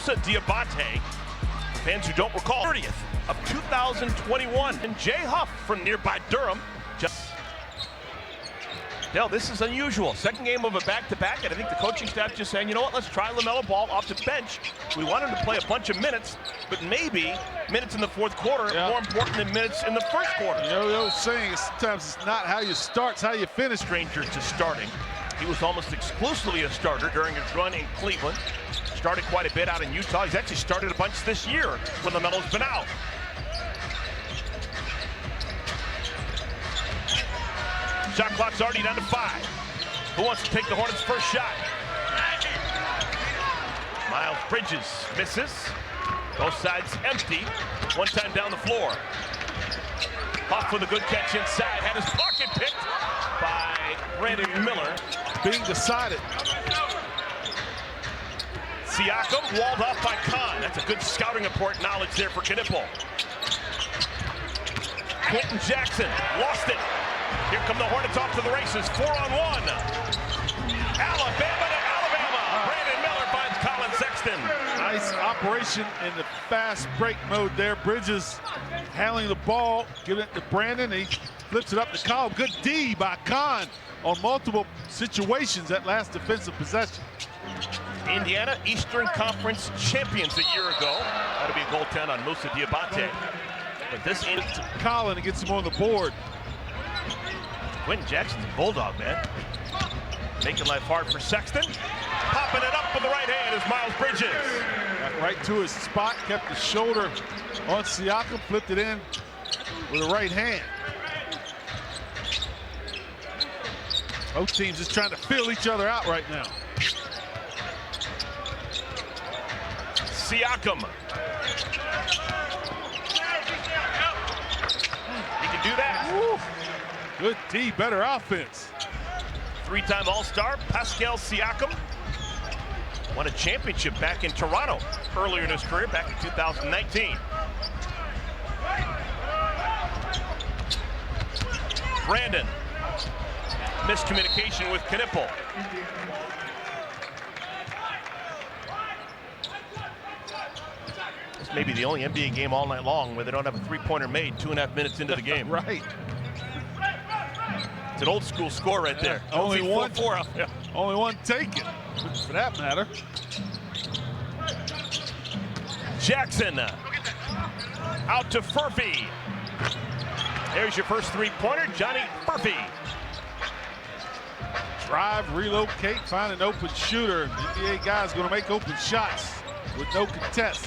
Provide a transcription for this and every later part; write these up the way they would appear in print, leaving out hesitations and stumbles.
Musa Diabate. Fans who don't recall, 30th of 2021. And Jay Huff from nearby Durham. Dell, this is unusual. Second game of a back-to-back, and I think the coaching staff just saying, you know what, let's try LaMelo Ball off the bench. We want him to play a bunch of minutes, but maybe minutes in the fourth quarter more important than minutes in the first quarter. You know, the old saying is sometimes it's not how you start, it's how you finish. Stranger to starting. He was almost exclusively a starter during his run in Cleveland. Started quite a bit out in Utah. He's actually started a bunch this year when LaMelo's been out. Shot clock's already down to 5. Who wants to take the Hornets' first shot? Miles Bridges misses. Both sides empty. One time down the floor. Huff with a good catch inside. Had his pocket picked by Brandon Miller. Being decided. Siakam walled off by Khan. That's a good scouting report knowledge there for Knipple. Quentin Jackson lost it. Here come the Hornets off to the races, 4-on-1. Alabama to Alabama. Brandon Miller finds Colin Sexton. Nice operation in the fast break mode there. Bridges handling the ball, giving it to Brandon. He flips it up to Colin. Good D by Khan on multiple situations that last defensive possession. Indiana Eastern Conference champions a year ago. That'll be a goaltend on Musa Diabate. But this is Colin gets him on the board. Quentin Jackson's a bulldog, man. Making life hard for Sexton. Popping it up with the right hand is Miles Bridges. Got right to his spot, kept his shoulder on Siakam, flipped it in with the right hand. Both teams just trying to fill each other out right now. Siakam. He can do that. Woo. Good D, better offense. Three-time All-Star Pascal Siakam won a championship back in Toronto earlier in his career, back in 2019. Brandon. Miscommunication with Knipple. This may be the only NBA game all night long where they don't have a three-pointer made 2.5 minutes into the game. Right. It's an old school score right there. Only one, 4-4 up. Yeah. Only one taken, for that matter. Jackson out to Furphy. There's your first three-pointer, Johnny Furphy. Drive, relocate, find an open shooter. NBA guy's going to make open shots with no contest.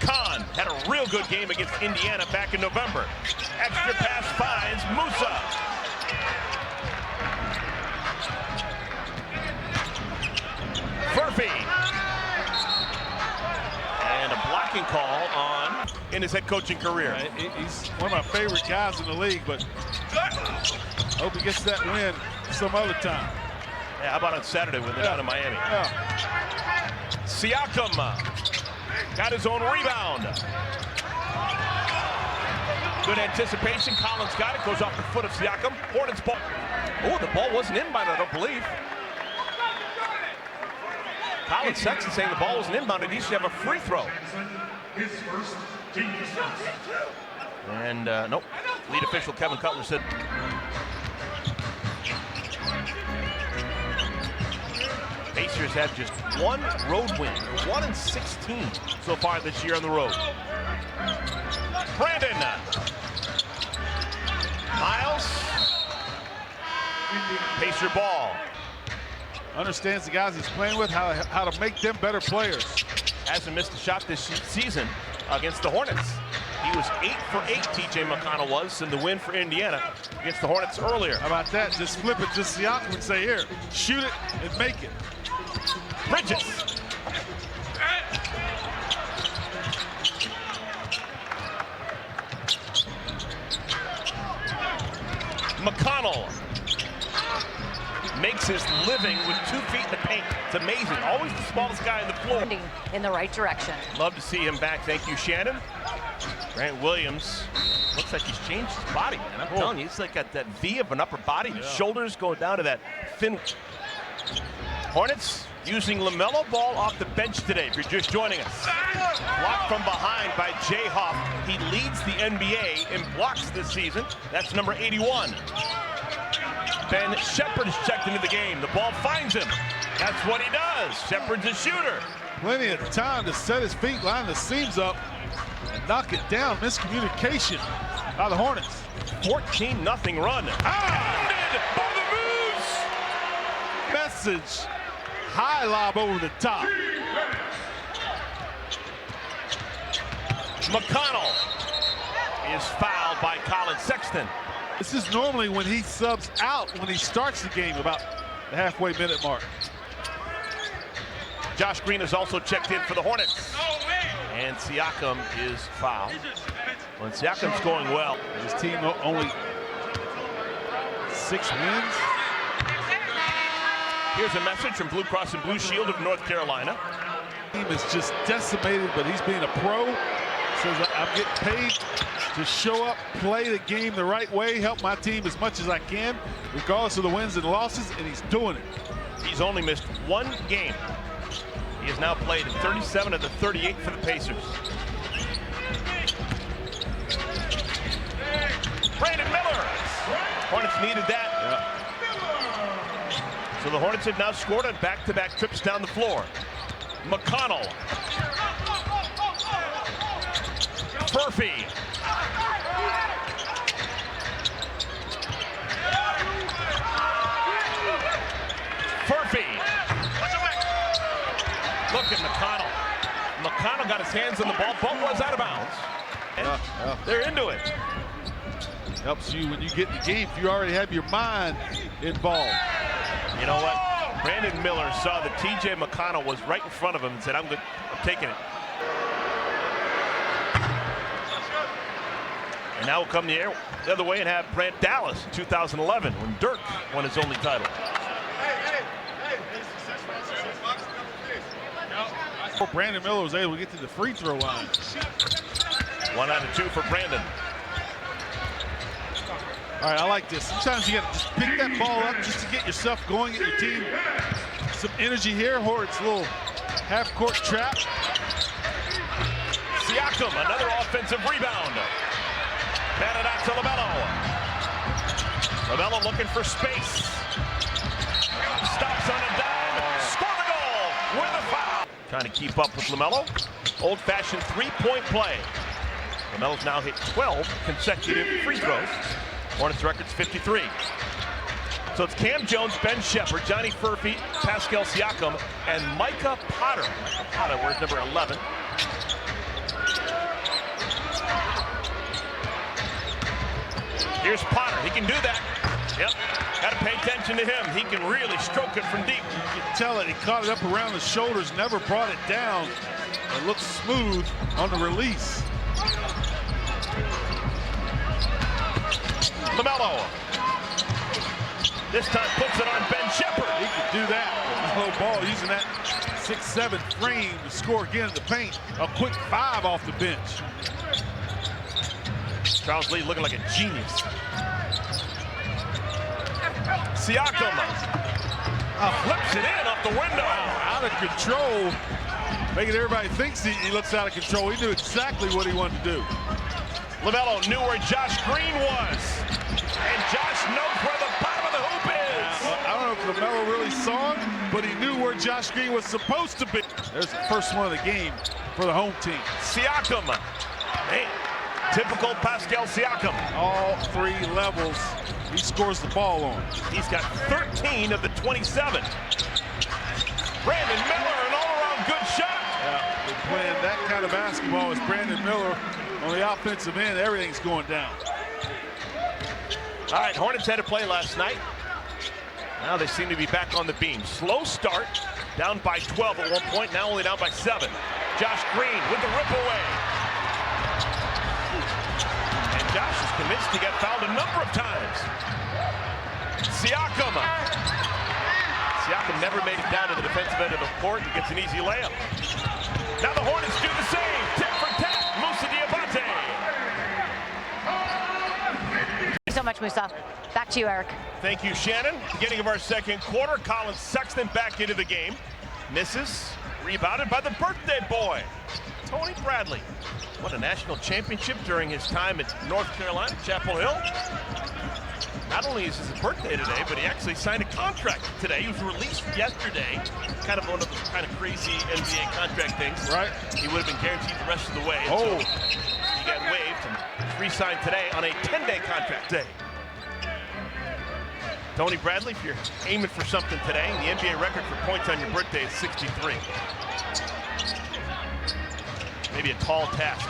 Khan had a real good game against Indiana back in November. Extra pass finds Musa. Furphy. And a blocking call on in his head coaching career. He's one of my favorite guys in the league, but hope he gets that win some other time. Yeah, how about on Saturday when they're down in Miami? Siakam got his own rebound. Good anticipation. Collins got it. Goes off the foot of Siakam. Hornets ball. Oh, the ball wasn't inbounded, I don't believe. Colin Sexton saying the ball wasn't inbounded. He should have a free throw. And nope. Lead official Kevin Cutler said. Pacers have just one road win. 1-16 so far this year on the road. Brandon. Miles. Pacer ball. Understands the guys he's playing with, how to make them better players. Hasn't missed a shot this season against the Hornets. He was 8 for 8, TJ McConnell was, in the win for Indiana against the Hornets earlier. How about that? Just flip it to Siakam and say, here, shoot it and make it. Bridges. McConnell makes his living with 2 feet in the paint. It's amazing. Always the smallest guy on the floor. In the right direction. Love to see him back. Thank you, Shannon. Grant Williams looks like he's changed his body, man. I'm telling you, he's like got that V of an upper body. His shoulders going down to that thin. Hornets using LaMelo Ball off the bench today, if you're just joining us. Blocked from behind by Jay Huff. He leads the NBA in blocks this season. That's number 81. Ben Shepherd is checked into the game. The ball finds him. That's what he does. Shepherd's a shooter. Plenty of time to set his feet, line the seams up, and knock it down. Miscommunication by the Hornets. 14-0 run. Ended by the Moose. Message. High lob over the top. McConnell is fouled by Colin Sexton. This is normally when he subs out when he starts the game, about the halfway minute mark. Josh Green is also checked in for the Hornets. And Siakam is fouled. Well, Siakam's going well. His team only 6 wins. Here's a message from Blue Cross and Blue Shield of North Carolina. Team is just decimated, but he's being a pro. Says, I'm getting paid to show up, play the game the right way, help my team as much as I can, regardless of the wins and losses, and he's doing it. He's only missed 1 game. He has now played 37 of the 38 for the Pacers. Brandon Miller. Hornets needed that. Yeah. So the Hornets have now scored on back-to-back trips down the floor. McConnell. Murphy. Murphy. Look at McConnell. McConnell got his hands on the ball. Ball was out of bounds. And they're into it. Helps you when you get in the game if you already have your mind involved. You know what? Brandon Miller saw that TJ McConnell was right in front of him and said, I'm taking it. And now we'll come the other way and have Brant Dallas in 2011 when Dirk won his only title. Brandon Miller was able to get to the free throw line. 1 out of 2 for Brandon. All right, I like this. Sometimes you got to just pick that ball up just to get yourself going, get your team some energy here. Hornets, a little half-court trap. Siakam, another offensive rebound. Batted out to LaMelo. LaMelo looking for space. Stops on a dime. Score the goal with a foul. Trying to keep up with LaMelo. Old-fashioned three-point play. LaMelo's now hit 12 consecutive free throws. Hornets record's 53. So it's Cam Jones, Ben Shepherd, Johnny Furphy, Pascal Siakam, and Micah Potter. Micah Potter wears number 11. Here's Potter. He can do that. Yep. Got to pay attention to him. He can really stroke it from deep. You can tell it. He caught it up around the shoulders, never brought it down. It looks smooth on the release. LaMelo. This time puts it on Ben Shepherd. He can do that. Low ball using that 6'7" frame to score again in the paint. A quick 5 off the bench. Charles Lee looking like a genius. Siakam flips it in off the window. Out of control. Making everybody think he looks out of control. He knew exactly what he wanted to do. LaMelo knew where Josh Green was. And Josh knows where the bottom of the hoop is. I don't know if LaMelo really saw him, but he knew where Josh Green was supposed to be. There's the first one of the game for the home team. Siakam. Hey, typical Pascal Siakam. All 3 levels he scores the ball on. He's got 13 of the 27. Brandon Miller, an all-around good shot. Yeah, they're playing that kind of basketball as Brandon Miller on the offensive end. Everything's going down. All right, Hornets had to play last night. Now they seem to be back on the beam. Slow start, down by 12 at one point, now only down by 7. Josh Green with the rip away. And Josh is convinced to get fouled a number of times. Siakam. Siakam never made it down to the defensive end of the court and gets an easy layup. Now the Hornets do the same. Tip for tap, Moussa Diabate. So much, Musa. Back to you, Eric. Thank you, Shannon. Beginning of our second quarter, Colin Sexton back into the game. Misses. Rebounded by the birthday boy, Tony Bradley. Won a national championship during his time at North Carolina, Chapel Hill. Not only is his birthday today, but he actually signed a contract today. He was released yesterday. Kind of one of those kind of crazy NBA contract things. Right. He would have been guaranteed the rest of the way. Oh. So he got waived and re-signed today on a 10-day contract day. Tony Bradley, if you're aiming for something today, the NBA record for points on your birthday is 63. Maybe a tall task.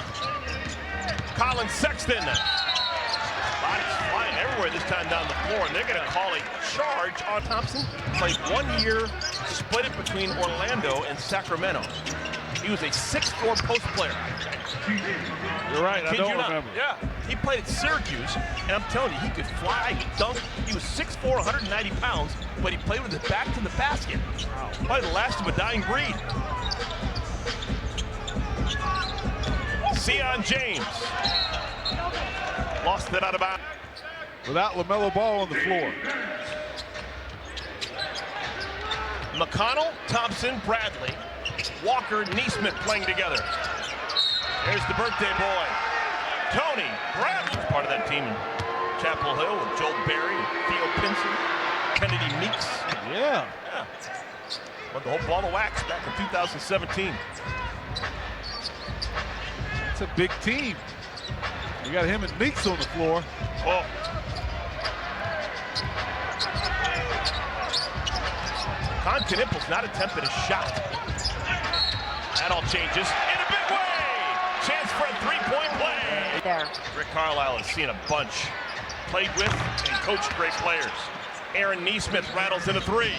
Colin Sexton. Bodies flying everywhere this time down the floor, and they're going to call a charge on Thompson. Played 1 year, split it between Orlando and Sacramento. He was a 6'4" post player. You're right, I don't remember. Yeah, he played at Syracuse, and I'm telling you, he could fly, he dunked. He was 6'4", 190 pounds, but he played with his back to the basket. Probably the last of a dying breed. Sion James. Lost it out of bounds. Without LaMelo Ball on the floor. McConnell, Thompson, Bradley, Walker, Neesmith playing together. There's the birthday boy, Tony Bradley. Part of that team in Chapel Hill with Joel Berry, Theo Pinson, Kennedy Meeks. Yeah. Won the whole ball of wax back in 2017. It's a big team. You got him and Meeks on the floor. Oh. Con Knippel's not attempted a shot. That all changes in a big way. Chance for a three-point play. There. Rick Carlisle has seen a bunch. Played with and coached great players. Aaron Neesmith rattles in a three.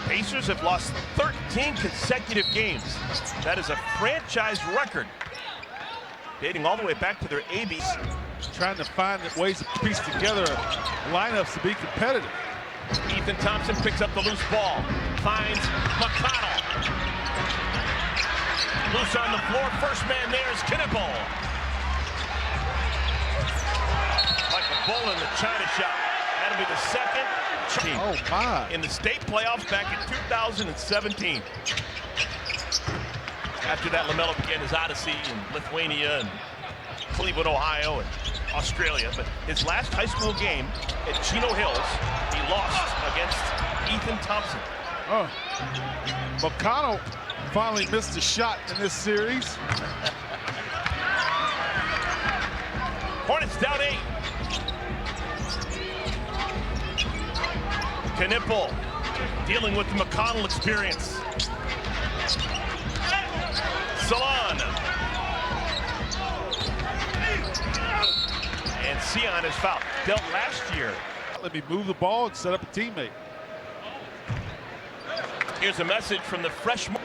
Pacers have lost 13 consecutive games. That is a franchise record, dating all the way back to their 80s. Trying to find ways to piece together lineups to be competitive. Ethan Thompson picks up the loose ball, finds McConnell. Loose on the floor, first man there is Knippel. Like a bull in the China shop. That'll be the second team in the state playoffs back in 2017. After that, LaMelo began his odyssey in Lithuania and Cleveland, Ohio, and Australia. But his last high school game at Chino Hills, he lost against Ethan Thompson. Oh, McConnell finally missed a shot in this series. Hornets down 8. Knippel dealing with the McConnell experience. Salon. And Sion is fouled. Dealt last year. Let me move the ball and set up a teammate. Here's a message from the freshman.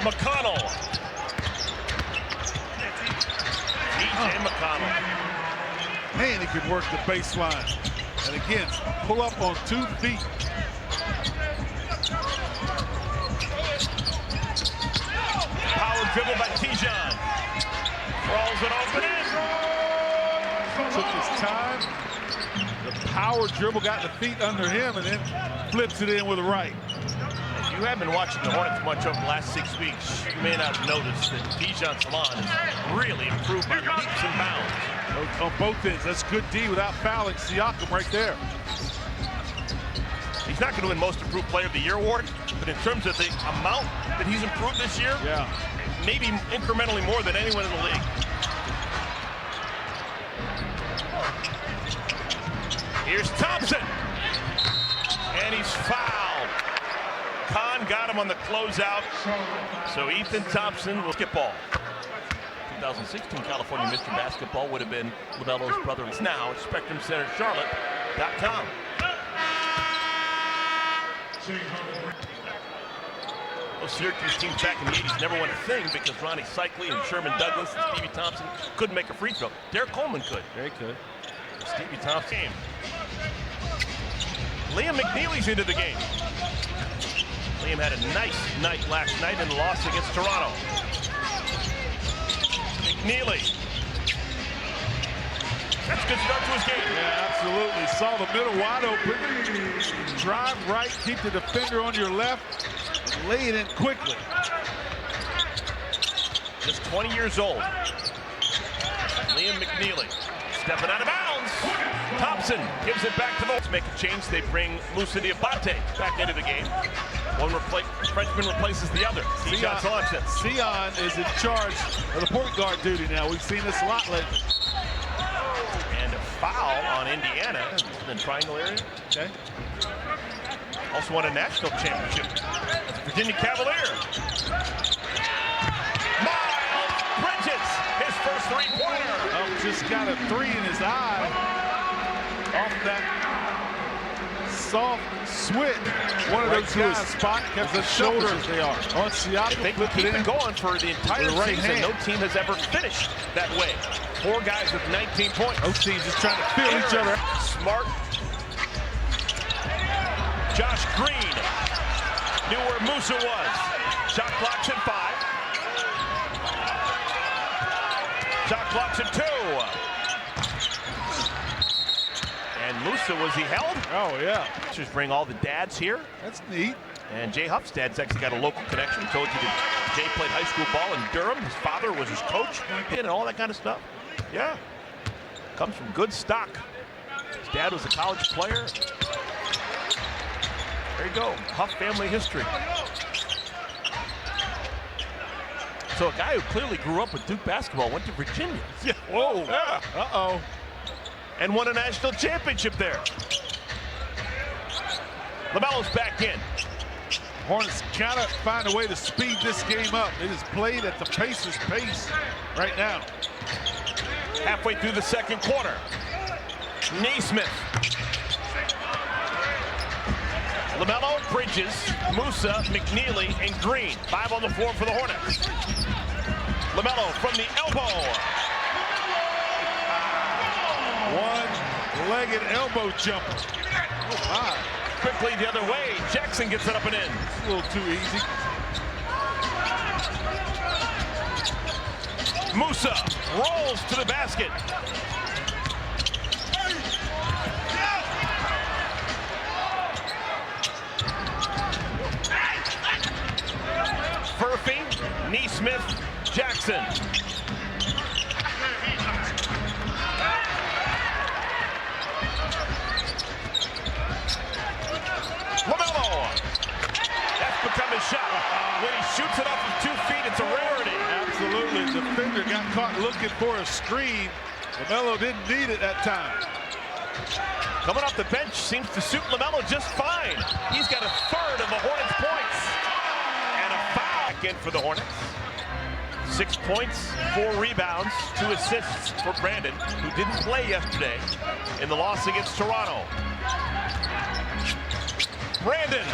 McConnell. DJ McConnell. Man, he can work the baseline. And again, pull up on 2 feet. Power dribble by Tijan. Rolls it open in. Took his time. The power dribble got the feet under him and then flips it in with the right. If you have been watching the Hornets much over the last 6 weeks, you may not have noticed that Tijan Salon has really improved by leaps and bounds. On both ends, that's good D without fouling Siakam right there. He's not going to win Most Improved Player of the Year award, but in terms of the amount that he's improved this year, maybe incrementally more than anyone in the league. Here's Thompson, and he's fouled. Kahn got him on the closeout, so Ethan Thompson will skip ball. 2016 California Mr. Basketball would have been LaMelo's brother. It's now at SpectrumCenterCharlotte.com. Those Syracuse teams back in the 80s never won a thing because Ronnie Cycli and Sherman Douglas and Stevie Thompson couldn't make a free throw. Derek Coleman could. Very good. Stevie Thompson. Liam McNeely's into the game. Liam had a nice night last night in the loss against Toronto. McNeely. That's a good start to his game. Yeah, absolutely. Saw the middle wide open. Drive right, keep the defender on your left, and lay it in quickly. Just 20 years old. Liam McNeely stepping out of bounds. Thompson gives it back to the... Let's make a change. They bring Musa Diabate back into the game. One freshman replaces the other. Sion is in charge of the point guard duty now. We've seen this a lot lately. And a foul on Indiana in the triangle area. Okay. Also won a national championship. That's Virginia Cavalier. Miles Bridges, his first three-pointer. Oh, just got a three in his eye off that soft switch. One of those guys spot kept the shoulders they are. On Siakam, they can keep it going for the entire season. No team has ever finished that way. 4 guys with 19 points. Those teams just trying to feel each other. Smart. Josh Green knew where Musa was. Shot clock's at 5. Shot clock's at 2. And Musa, was he held? Oh, yeah. Just bring all the dads here. That's neat. And Jay Huff's dad's actually got a local connection. He told you that Jay played high school ball in Durham. His father was his coach and all that kind of stuff. Yeah. Comes from good stock. His dad was a college player. There you go. Huff family history. So a guy who clearly grew up with Duke basketball went to Virginia. Yeah. Whoa. Yeah. Uh-oh. And won a national championship there. LaMelo's back in. Hornets gotta find a way to speed this game up. It is played at the Pacers' pace right now. Halfway through the second quarter. Naismith. LaMelo, Bridges, Musa, McNeely, and Green. 5 on the floor for the Hornets. LaMelo from the elbow. One-legged elbow jumper. Oh, my. Quickly the other way. Jackson gets it up and in. It's a little too easy. Musa rolls to the basket. Furphy, Naismith, Jackson. LaMelo. That's become his shot. When he shoots it off of 2 feet, it's a rarity. Absolutely. The defender got caught looking for a screen. LaMelo didn't need it that time. Coming off the bench seems to suit LaMelo just fine. He's got a third of the Hornets' points. And a foul in for the Hornets. 6 points, 4 rebounds, 2 assists for Brandon, who didn't play yesterday in the loss against Toronto. Brandon.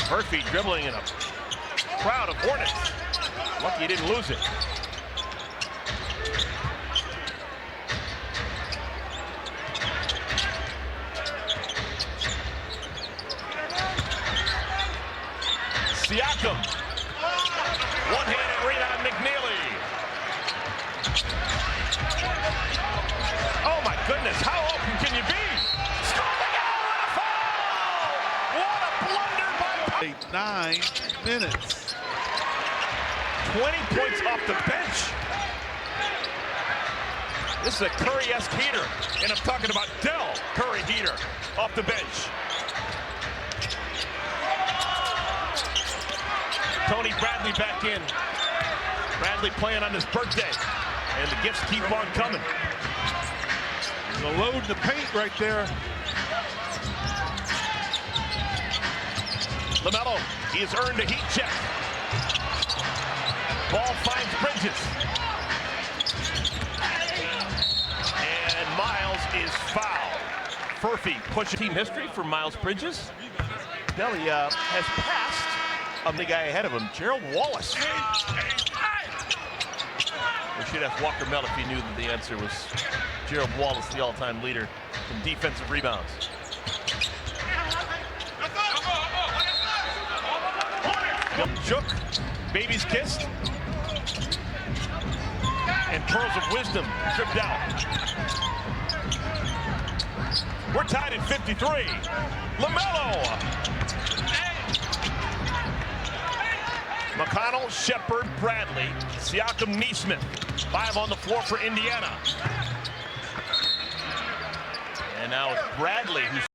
Murphy dribbling in a crowd of Hornets. Lucky he didn't lose it. Siakam. One-handed rebound, McNeely. Oh my goodness, how open can you be? Scoring out and a foul! What a blunder by 9 minutes. 20 points off the bench. This is a Curry-esque heater, and I'm talking about Dell Curry heater off the bench. Tony Bradley back in. Bradley playing on his birthday, and the gifts keep on coming. The load in the paint right there. LaMelo, he has earned a heat check. Ball finds Bridges. And Miles is fouled. Furphy pushing team history for Miles Bridges. Delhi has passed the guy ahead of him, Gerald Wallace. We should ask Walker Mell if he knew that the answer was Gerald Wallace, the all-time leader in defensive rebounds. Shook, baby's kissed, and pearls of wisdom tripped out. We're tied at 53. LaMelo. McConnell, Shepard, Bradley, Siakam, Neesmith. 5 on the floor for Indiana. And now it's Bradley who's